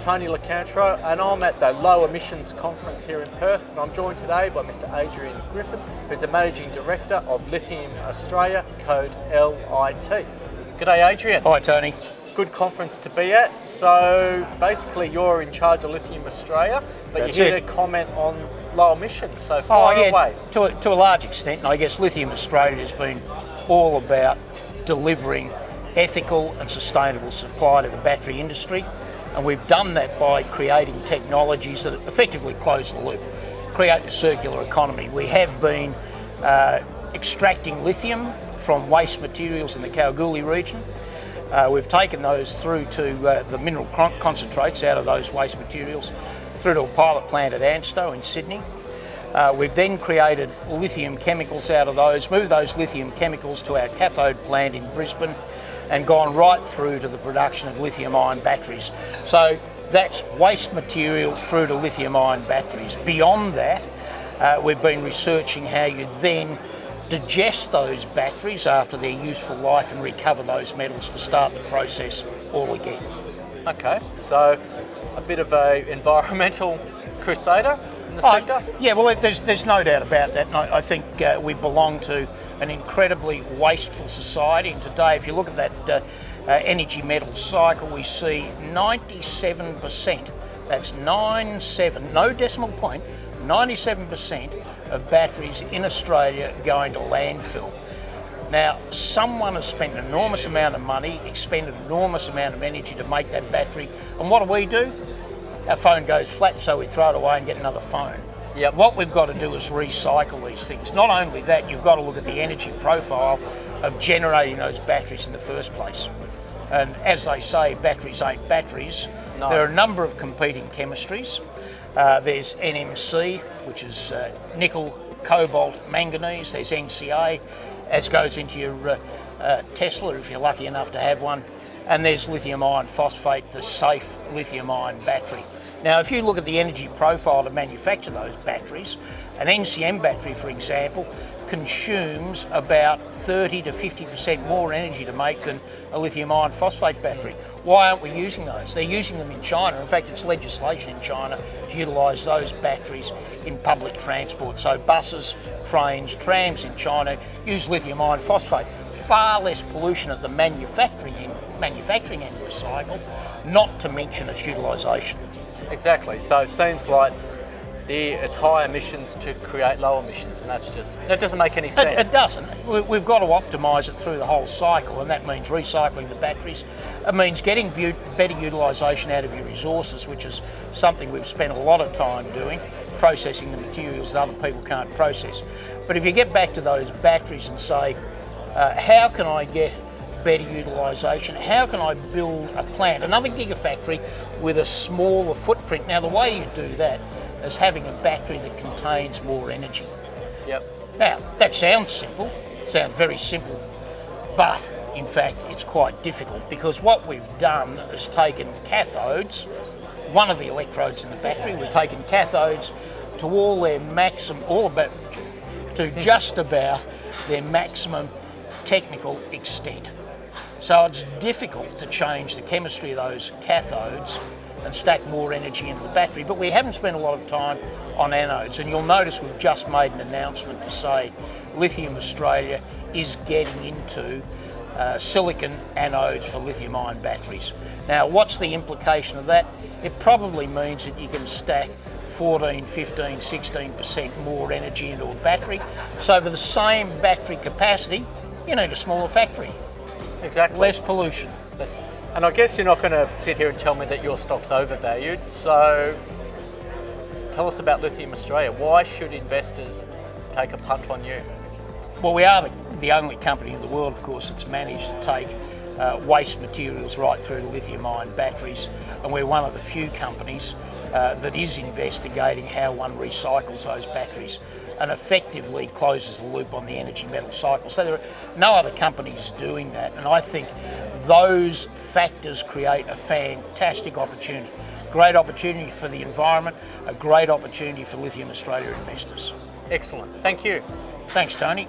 Tony Lacantro, and I'm at the Low Emissions Conference here in Perth, and I'm joined today by Mr. Adrian Griffin, who's the Managing Director of Lithium Australia, code LIT. G'day, Adrian. Hi, Tony. Good conference to be at. So basically you're in charge of Lithium Australia, but That's you're here it. to comment on low emissions, so fire away. To a large extent, and I guess Lithium Australia has been all about delivering ethical and sustainable supply to the battery industry, and we've done that by creating technologies that effectively close the loop, create the circular economy. We have been extracting lithium from waste materials in the Kalgoorlie region. We've taken those through to the mineral concentrates out of those waste materials through to a pilot plant at Anstow in Sydney. We've then created lithium chemicals out of those, moved those lithium chemicals to our cathode plant in Brisbane, and gone right through to the production of lithium-ion batteries. So that's waste material through to lithium-ion batteries. Beyond that, we've been researching how you then digest those batteries after their useful life and recover those metals to start the process all again. Okay, so a bit of an environmental crusader in the sector? Yeah, well, there's no doubt about that. And I think we belong to an incredibly wasteful society. And today, if you look at that energy metal cycle, we see 97%, that's 97, no decimal point, 97% of batteries in Australia going to landfill. Now, someone has spent an enormous amount of money, expended an enormous amount of energy to make that battery, and what do? Our phone goes flat, so we throw it away and get another phone. Yep. What we've got to do is recycle these things. Not only that, you've got to look at the energy profile of generating those batteries in the first place. And as they say, batteries ain't batteries. No. There are a number of competing chemistries. There's NMC, which is nickel, cobalt, manganese. There's NCA, as goes into your Tesla if you're lucky enough to have one. And there's lithium iron phosphate, the safe lithium ion battery. Now, if you look at the energy profile to manufacture those batteries, an NCM battery, for example, consumes about 30 to 50% more energy to make than a lithium iron phosphate battery. Why aren't we using those? They're using them in China. In fact, it's legislation in China to utilise those batteries in public transport. So buses, trains, trams in China use lithium iron phosphate. Far less pollution at the manufacturing end of the cycle, not to mention its utilisation. Exactly, so it seems like it's high emissions to create low emissions, and that doesn't make any sense. It doesn't. We've got to optimise it through the whole cycle, and that means recycling the batteries. It means getting better utilisation out of your resources, which is something we've spent a lot of time doing, processing the materials that other people can't process. But if you get back to those batteries and say, how can I get better utilisation? How can I build a plant, another gigafactory with a smaller footprint? Now, the way you do that is having a battery that contains more energy. Yep. Now, that sounds simple, sounds very simple, but in fact it's quite difficult, because what we've done is taken cathodes, one of the electrodes in the battery, we've taken cathodes to all their maximum, to just about their maximum technical extent. So it's difficult to change the chemistry of those cathodes and stack more energy into the battery, but we haven't spent a lot of time on anodes, and you'll notice we've just made an announcement to say Lithium Australia is getting into silicon anodes for lithium-ion batteries. Now, what's the implication of that? It probably means that you can stack 14, 15, 16% more energy into a battery. So for the same battery capacity, you need a smaller factory. Exactly. Less pollution. And I guess you're not going to sit here and tell me that your stock's overvalued, so tell us about Lithium Australia. Why should investors take a punt on you? Well, we are the only company in the world, of course, that's managed to take waste materials right through to lithium-ion batteries, and we're one of the few companies that is investigating how one recycles those batteries and effectively closes the loop on the energy metal cycle. So there are no other companies doing that, and I think those factors create a fantastic opportunity. Great opportunity for the environment, a great opportunity for Lithium Australia investors. Excellent, thank you. Thanks, Tony.